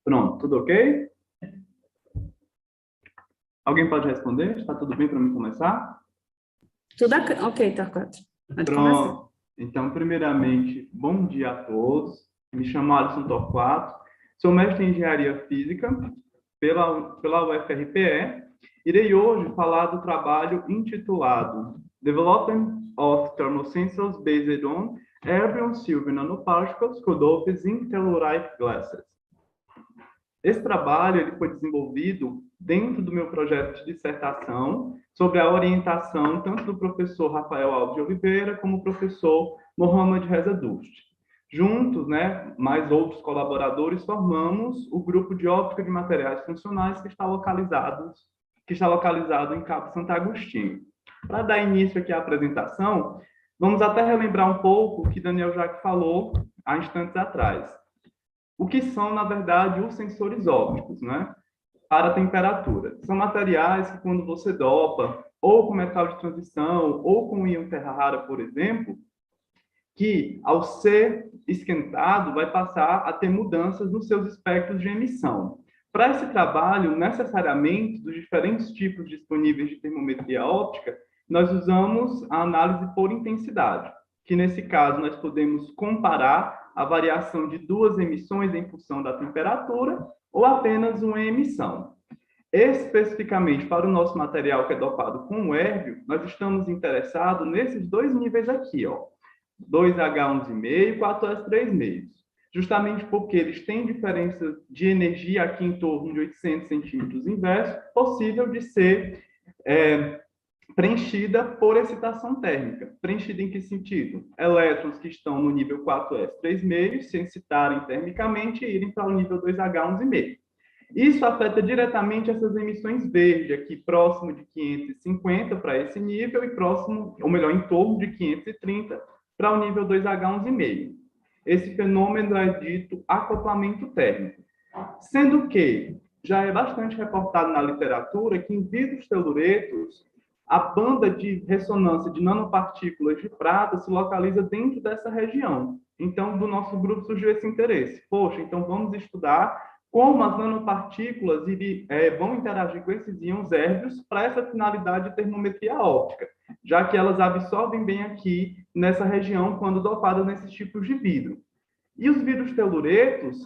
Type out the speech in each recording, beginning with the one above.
Pronto, tudo ok? Alguém pode responder? Está tudo bem para mim começar? Tudo ok, Torquato. Pode começar. Pronto. Então, primeiramente, bom dia a todos. Me chamo Alisson Torquato, sou mestre em Engenharia Física pela UFRPE. Irei hoje falar do trabalho intitulado Development of Thermosensors Based on Erbium Silver Nanoparticles Rudolph Zinc Telluride Glasses. Esse trabalho ele foi desenvolvido dentro do meu projeto de dissertação sobre a orientação tanto do professor Rafael Alves de Oliveira como do professor Mohamed Reza Dust. Juntos, né, mais outros colaboradores, formamos o grupo de óptica de materiais funcionais que está localizado em Cabo Santo Agostinho. Para dar início aqui à apresentação, vamos até relembrar um pouco o que Daniel Jaque falou há instantes atrás. O que são, na verdade, os sensores ópticos, né? Para a temperatura. São materiais que, quando você dopa, ou com metal de transição, ou com íon terra rara, por exemplo, que, ao ser esquentado, vai passar a ter mudanças nos seus espectros de emissão. Para esse trabalho, necessariamente, dos diferentes tipos disponíveis de termometria óptica, nós usamos a análise por intensidade, que, nesse caso, nós podemos comparar a variação de duas emissões em função da temperatura ou apenas uma emissão. Especificamente para o nosso material que é dopado com o érbio, nós estamos interessados nesses dois níveis aqui, ó, 2H11,5 e 4S3,5, justamente porque eles têm diferença de energia aqui em torno de 800 centímetros inverso, possível de ser preenchida por excitação térmica. Preenchida em que sentido? Elétrons que estão no nível 4s 3,5 se excitarem termicamente e irem para o nível 2H11,5. Isso afeta diretamente essas emissões verde, aqui próximo de 550 para esse nível e próximo, ou melhor, em torno de 530 para o nível 2H11,5. Esse fenômeno é dito acoplamento térmico. Sendo que já é bastante reportado na literatura que em vidros teluretos a banda de ressonância de nanopartículas de prata se localiza dentro dessa região. Então, do nosso grupo surgiu esse interesse. Poxa, então vamos estudar como as nanopartículas vão interagir com esses íons érbios para essa finalidade de termometria óptica, já que elas absorvem bem aqui nessa região quando dopadas nesses tipos de vidro. E os vidros teluretos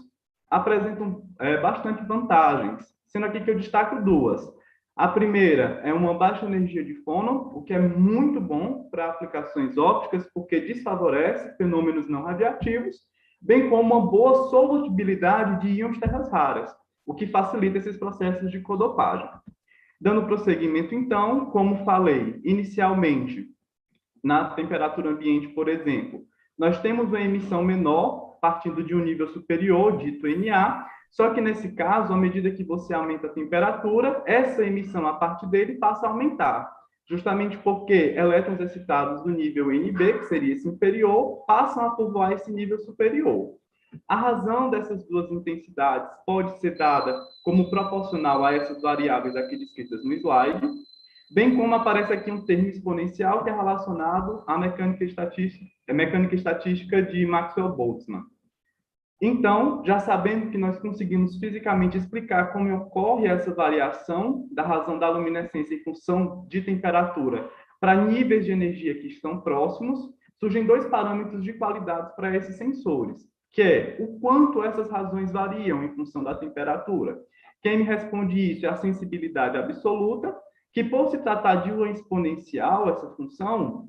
apresentam bastante vantagens, sendo aqui que eu destaco duas. A primeira é uma baixa energia de fônon, o que é muito bom para aplicações ópticas, porque desfavorece fenômenos não radiativos, bem como uma boa solubilidade de íons terras raras, o que facilita esses processos de codopagem. Dando prosseguimento, então, como falei inicialmente, na temperatura ambiente, por exemplo, nós temos uma emissão menor, partindo de um nível superior, dito Na, só que nesse caso, à medida que você aumenta a temperatura, essa emissão a partir dele passa a aumentar, justamente porque elétrons excitados do nível Nb, que seria esse inferior, passam a povoar esse nível superior. A razão dessas duas intensidades pode ser dada como proporcional a essas variáveis aqui descritas no slide, bem como aparece aqui um termo exponencial que é relacionado à mecânica estatística de Maxwell-Boltzmann. Então, já sabendo que nós conseguimos fisicamente explicar como ocorre essa variação da razão da luminescência em função de temperatura para níveis de energia que estão próximos, surgem dois parâmetros de qualidade para esses sensores, que é o quanto essas razões variam em função da temperatura. Quem me responde isso é a sensibilidade absoluta, que por se tratar de uma exponencial, essa função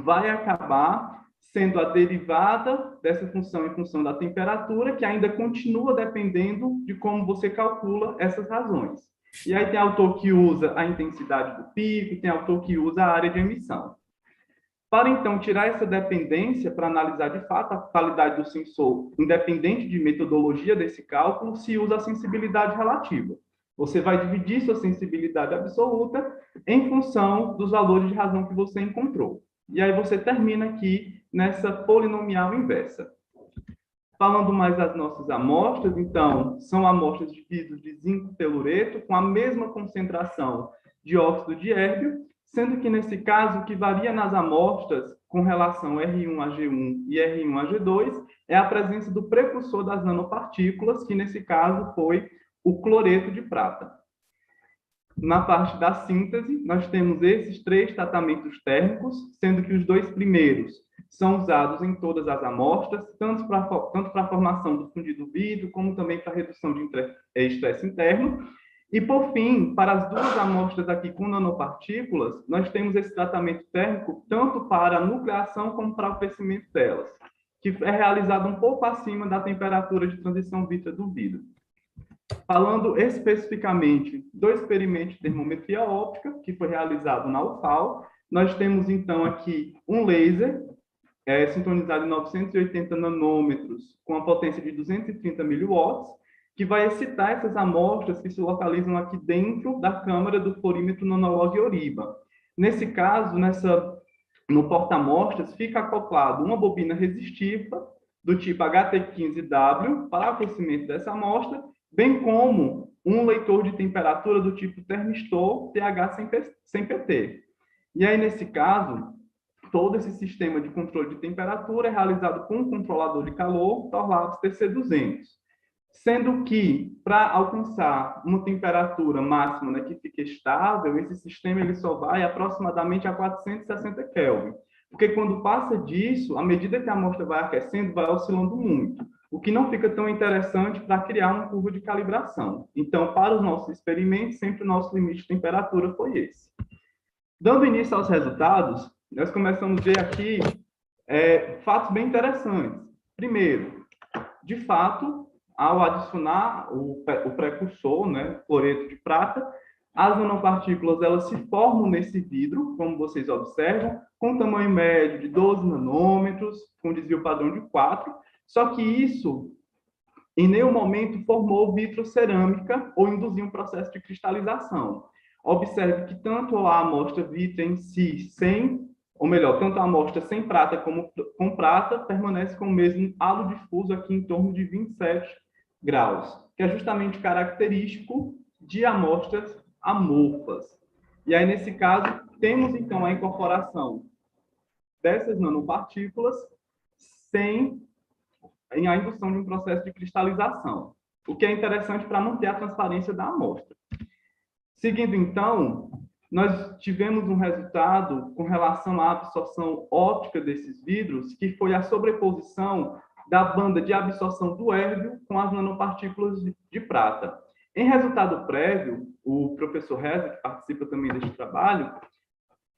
vai acabar sendo a derivada dessa função em função da temperatura, que ainda continua dependendo de como você calcula essas razões. E aí tem autor que usa a intensidade do pico, tem autor que usa a área de emissão. Para, então, tirar essa dependência, para analisar de fato a qualidade do sensor, independente de metodologia desse cálculo, se usa a sensibilidade relativa. Você vai dividir sua sensibilidade absoluta em função dos valores de razão que você encontrou. E aí você termina aqui nessa polinomial inversa. Falando mais das nossas amostras, então, são amostras de vidro de zinco telureto com a mesma concentração de óxido de érbio, sendo que, nesse caso, o que varia nas amostras com relação R1AG1 e R1AG2 é a presença do precursor das nanopartículas, que nesse caso foi o cloreto de prata. Na parte da síntese, nós temos esses 3 tratamentos térmicos, sendo que os 2 primeiros são usados em todas as amostras, tanto para a formação do fundido vidro, como também para a redução de estresse interno. E, por fim, para as 2 amostras aqui com nanopartículas, nós temos esse tratamento térmico tanto para a nucleação como para o crescimento delas, que é realizado um pouco acima da temperatura de transição vítrea do vidro. Falando especificamente do experimento de termometria óptica, que foi realizado na UFAL, nós temos, então, aqui um laser sintonizado em 980 nanômetros, com a potência de 230 miliwatts, que vai excitar essas amostras que se localizam aqui dentro da câmara do fluorímetro Nanolog Oriba. Nesse caso, no porta-amostras, fica acoplado uma bobina resistiva do tipo HT15W para aquecimento dessa amostra, bem como um leitor de temperatura do tipo termistor TH100PT. E aí, nesse caso, todo esse sistema de controle de temperatura é realizado com um controlador de calor, Torlabs TC200. Sendo que, para alcançar uma temperatura máxima, né, que fique estável, esse sistema ele só vai aproximadamente a 460 Kelvin. Porque quando passa disso, à medida que a amostra vai aquecendo, vai oscilando muito, o que não fica tão interessante para criar uma curva de calibração. Então, para os nossos experimentos, sempre o nosso limite de temperatura foi esse. Dando início aos resultados, nós começamos a ver aqui fatos bem interessantes. Primeiro, de fato, ao adicionar o precursor, né, cloreto de prata, as nanopartículas elas se formam nesse vidro, como vocês observam, com tamanho médio de 12 nanômetros, com desvio padrão de 4, só que isso, em nenhum momento, formou vitrocerâmica ou induziu um processo de cristalização. Observe que tanto a amostra vítrea em si, tanto a amostra sem prata como com prata, permanece com o mesmo halo difuso aqui em torno de 27 graus, que é justamente característico de amostras amorfas. E aí, nesse caso, temos, então, a incorporação dessas nanopartículas sem a indução de um processo de cristalização, o que é interessante para manter a transparência da amostra. Seguindo, então, nós tivemos um resultado com relação à absorção óptica desses vidros, que foi a sobreposição da banda de absorção do hérbio com as nanopartículas de prata. Em resultado prévio, o professor Reza, que participa também deste trabalho,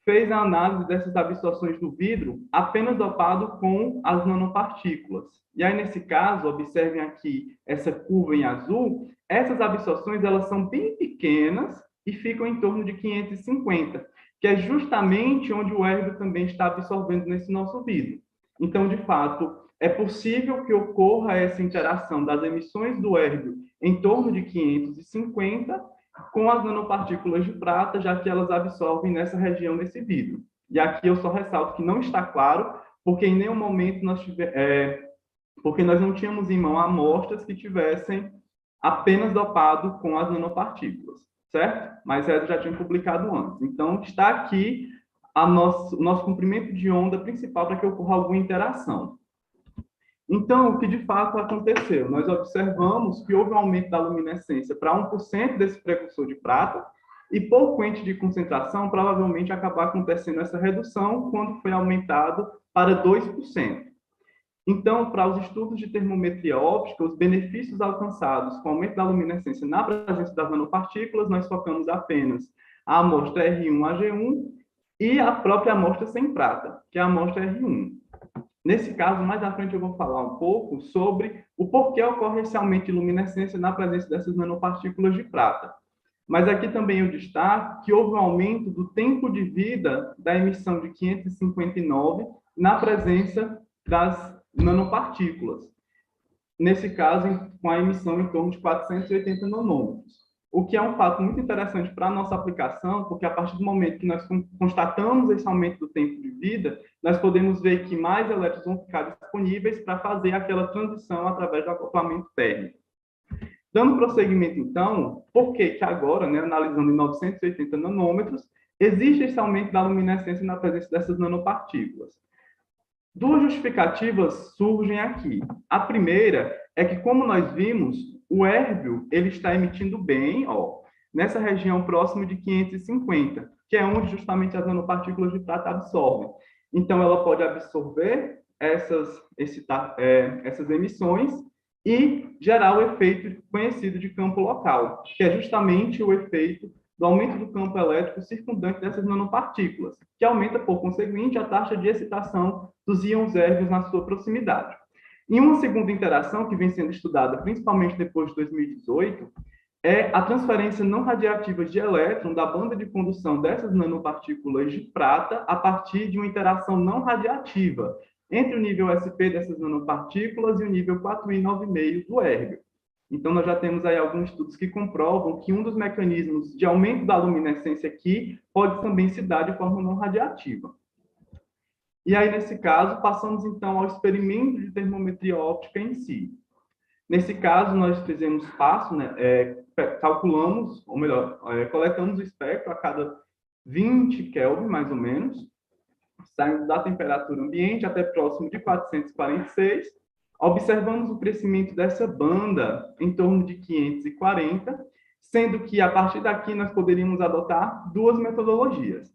fez a análise dessas absorções do vidro apenas dopado com as nanopartículas. E aí, nesse caso, observem aqui essa curva em azul, essas absorções elas são bem pequenas e ficam em torno de 550, que é justamente onde o hérbio também está absorvendo nesse nosso vidro. Então, de fato, é possível que ocorra essa interação das emissões do hérbio em torno de 550 com as nanopartículas de prata, já que elas absorvem nessa região desse vidro. E aqui eu só ressalto que não está claro, porque em nenhum momento porque nós não tínhamos em mão amostras que tivessem apenas dopado com as nanopartículas, certo? Mas Ed já tinha publicado antes. Então, está aqui o nosso comprimento de onda principal para que ocorra alguma interação. Então, o que de fato aconteceu? Nós observamos que houve um aumento da luminescência para 1% desse precursor de prata e por coente de concentração, provavelmente acabar acontecendo essa redução quando foi aumentado para 2%. Então, para os estudos de termometria óptica, os benefícios alcançados com o aumento da luminescência na presença das nanopartículas, nós focamos apenas a amostra R1AG1 e a própria amostra sem prata, que é a amostra R1. Nesse caso, mais à frente eu vou falar um pouco sobre o porquê ocorre esse aumento de luminescência na presença dessas nanopartículas de prata. Mas aqui também eu destaco que houve um aumento do tempo de vida da emissão de 559 na presença das nanopartículas. Nesse caso, com a emissão em torno de 480 nanômetros. O que é um fato muito interessante para a nossa aplicação, porque a partir do momento que nós constatamos esse aumento do tempo de vida, nós podemos ver que mais elétrons vão ficar disponíveis para fazer aquela transição através do acoplamento térmico. Dando prosseguimento, então, por que agora, né, analisando em 980 nanômetros, existe esse aumento da luminescência na presença dessas nanopartículas? Duas justificativas surgem aqui. A primeira é que, como nós vimos, o érbio ele está emitindo bem, ó, nessa região próximo de 550, que é onde justamente as nanopartículas de prata absorvem. Então, ela pode absorver essas emissões e gerar o efeito conhecido de campo local, que é justamente o efeito do aumento do campo elétrico circundante dessas nanopartículas, que aumenta, por conseguinte, a taxa de excitação dos íons érbios na sua proximidade. E uma segunda interação que vem sendo estudada, principalmente depois de 2018, é a transferência não radiativa de elétron da banda de condução dessas nanopartículas de prata a partir de uma interação não radiativa entre o nível SP dessas nanopartículas e o nível 4i9,5 do érbio. Então, nós já temos aí alguns estudos que comprovam que um dos mecanismos de aumento da luminescência aqui pode também se dar de forma não radiativa. E aí, nesse caso, passamos então ao experimento de termometria óptica em si. Nesse caso, nós fizemos passo, né, calculamos, ou melhor, coletamos o espectro a cada 20 Kelvin, mais ou menos, saindo da temperatura ambiente até próximo de 446, observamos o crescimento dessa banda em torno de 540, sendo que, a partir daqui, nós poderíamos adotar duas metodologias.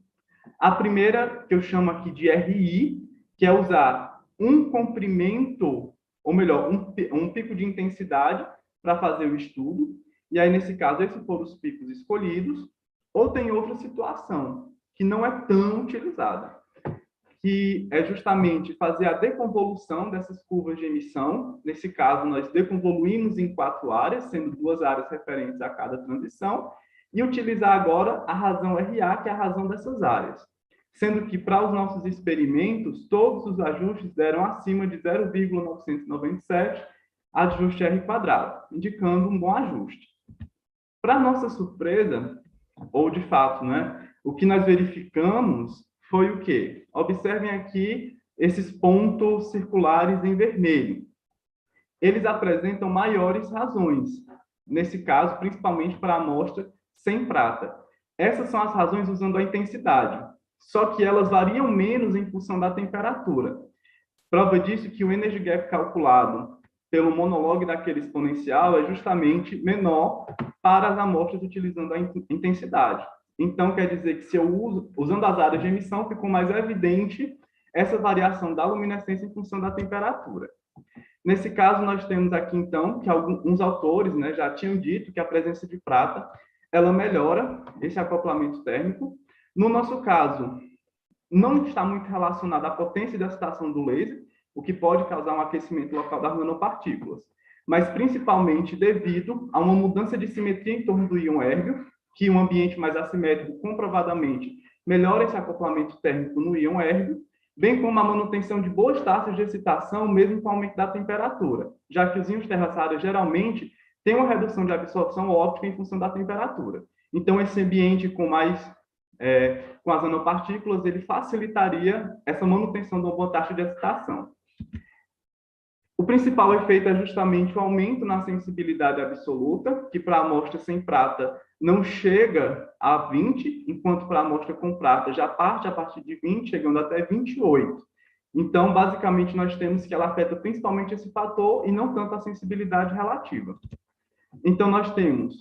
A primeira, que eu chamo aqui de RI, que é usar um comprimento, ou melhor, um pico de intensidade para fazer o estudo, e aí, nesse caso, esses foram os picos escolhidos, ou tem outra situação, que não é tão utilizada, que é justamente fazer a deconvolução dessas curvas de emissão. Nesse caso, nós deconvoluímos em 4 áreas, sendo 2 áreas referentes a cada transição, e utilizar agora a razão RA, que é a razão dessas áreas. Sendo que, para os nossos experimentos, todos os ajustes deram acima de 0,997 ajuste R², indicando um bom ajuste. Para nossa surpresa, ou de fato, né, o que nós verificamos foi o quê? Observem aqui esses pontos circulares em vermelho. Eles apresentam maiores razões, nesse caso, principalmente para a amostra sem prata. Essas são as razões usando a intensidade, só que elas variam menos em função da temperatura. Prova disso que o energy gap calculado pelo monolog daquele exponencial é justamente menor para as amostras utilizando a intensidade. Então, quer dizer que se eu uso, usando as áreas de emissão, ficou mais evidente essa variação da luminescência em função da temperatura. Nesse caso, nós temos aqui, então, que alguns autores, né, já tinham dito que a presença de prata, ela melhora esse acoplamento térmico. No nosso caso, não está muito relacionado à potência de excitação do laser, o que pode causar um aquecimento local das nanopartículas, mas principalmente devido a uma mudança de simetria em torno do íon érbio, que um ambiente mais assimétrico comprovadamente melhora esse acoplamento térmico no íon érbio, bem como a manutenção de boas taxas de excitação, mesmo com o aumento da temperatura, já que os íons terciários geralmente têm uma redução de absorção óptica em função da temperatura. Então, esse ambiente com as nanopartículas, ele facilitaria essa manutenção de uma boa taxa de excitação. O principal efeito é justamente o aumento na sensibilidade absoluta, que para a amostra sem prata não chega a 20, enquanto para a amostra com prata já parte a partir de 20, chegando até 28. Então, basicamente, nós temos que ela afeta principalmente esse fator e não tanto a sensibilidade relativa. Então, nós temos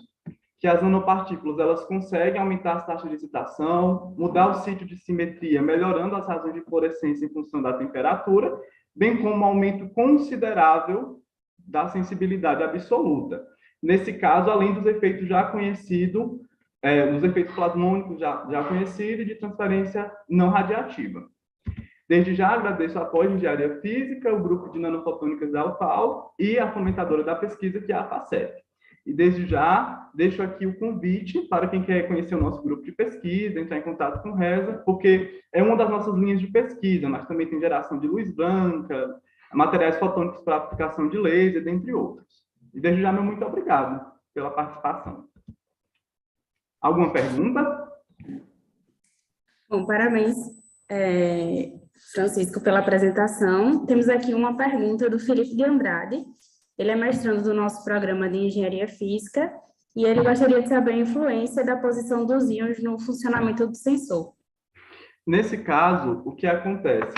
que as nanopartículas elas conseguem aumentar as taxas de excitação, mudar o sítio de simetria, melhorando as razões de fluorescência em função da temperatura, bem como um aumento considerável da sensibilidade absoluta. Nesse caso, além dos efeitos já conhecidos, dos efeitos plasmônicos já conhecidos e de transferência não radiativa. Desde já agradeço o apoio de Engenharia Física, o grupo de nanofotônicas da UFAL e a fomentadora da pesquisa, que é a FACEP. E desde já deixo aqui o convite para quem quer conhecer o nosso grupo de pesquisa, entrar em contato com o RESA, porque é uma das nossas linhas de pesquisa, mas também tem geração de luz branca, materiais fotônicos para aplicação de laser, dentre outros. E desde já, meu muito obrigado pela participação. Alguma pergunta? Bom, parabéns, Francisco, pela apresentação. Temos aqui uma pergunta do Felipe de Andrade. Ele é mestrando do nosso programa de Engenharia Física e ele gostaria de saber a influência da posição dos íons no funcionamento do sensor. Nesse caso, o que acontece?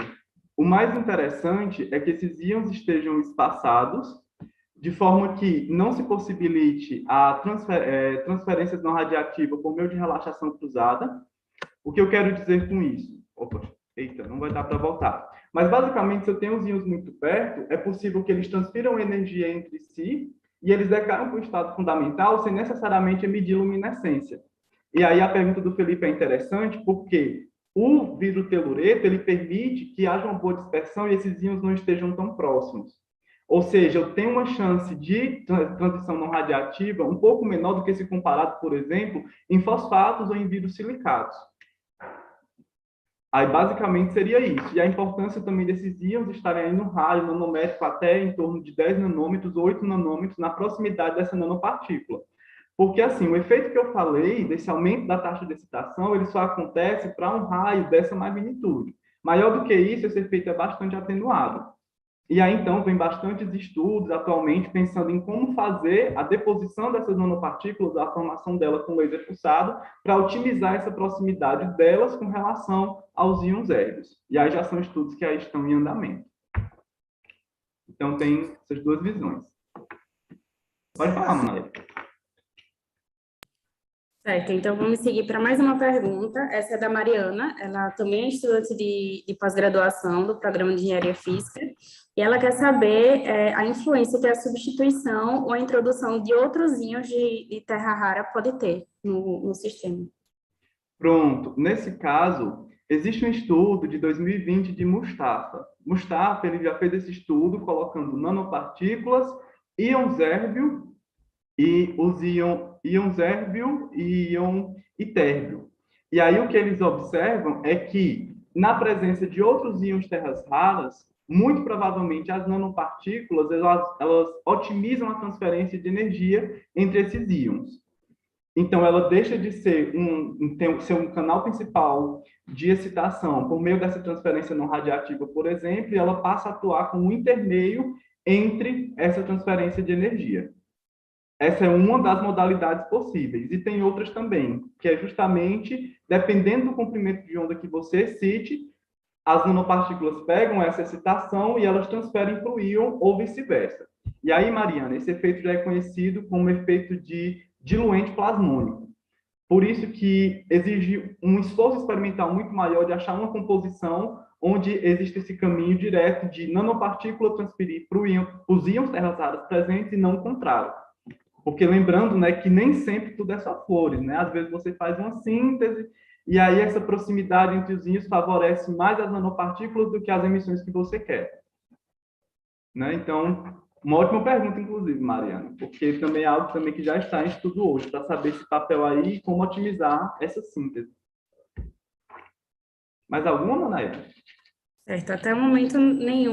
O mais interessante é que esses íons estejam espaçados, de forma que não se possibilite a transferência não radiativa por meio de relaxação cruzada. O que eu quero dizer com isso? Opa, eita, não vai dar para voltar. Mas, basicamente, se eu tenho os íons muito perto, é possível que eles transfiram energia entre si e eles decaiam para o estado fundamental sem necessariamente emitir luminescência. E aí a pergunta do Felipe é interessante porque o vidro telureto ele permite que haja uma boa dispersão e esses íons não estejam tão próximos. Ou seja, eu tenho uma chance de transição não radiativa um pouco menor do que se comparado, por exemplo, em fosfatos ou em vidros silicatos. Aí, basicamente, seria isso. E a importância também desses íons estarem aí no raio nanométrico até em torno de 10 nanômetros, 8 nanômetros, na proximidade dessa nanopartícula. Porque, assim, o efeito que eu falei, desse aumento da taxa de excitação, ele só acontece para um raio dessa magnitude. Maior do que isso, esse efeito é bastante atenuado. E aí, então, vem bastantes estudos atualmente pensando em como fazer a deposição dessas nanopartículas, a formação delas com laser pulsado, para otimizar essa proximidade delas com relação aos íons érbios. E aí já são estudos que aí estão em andamento. Então, tem essas duas visões. Pode falar, Manaia. Certo, então vamos seguir para mais uma pergunta. Essa é da Mariana, ela também é estudante de pós-graduação do programa de Engenharia Física, e ela quer saber a influência que a substituição ou a introdução de outros íons de terra rara pode ter no sistema. Pronto, nesse caso, existe um estudo de 2020 de Mustafa. Mustafa, ele já fez esse estudo colocando nanopartículas, íons érbio e os íons érbio e íon térbio. E aí o que eles observam é que, na presença de outros íons terras raras, muito provavelmente as nanopartículas elas otimizam a transferência de energia entre esses íons. Então, ela deixa de ser um canal principal de excitação por meio dessa transferência não radiativa, por exemplo, e ela passa a atuar como um intermeio entre essa transferência de energia. Essa é uma das modalidades possíveis. E tem outras também, que é justamente, dependendo do comprimento de onda que você excite, as nanopartículas pegam essa excitação e elas transferem para o íon ou vice-versa. E aí, Mariana, esse efeito já é conhecido como efeito de diluente plasmônico. Por isso que exige um esforço experimental muito maior de achar uma composição onde existe esse caminho direto de nanopartícula transferir para os íons terras raras presentes e não o contrário. Porque lembrando, né, que nem sempre tudo é só flores, né? Às vezes você faz uma síntese e aí essa proximidade entre os íons favorece mais as nanopartículas do que as emissões que você quer. Né? Então, uma ótima pergunta, inclusive, Mariana, porque também é algo também que já está em estudo hoje, para saber esse papel aí e como otimizar essa síntese. Mais alguma, Manaia? Certo, até o momento nenhum.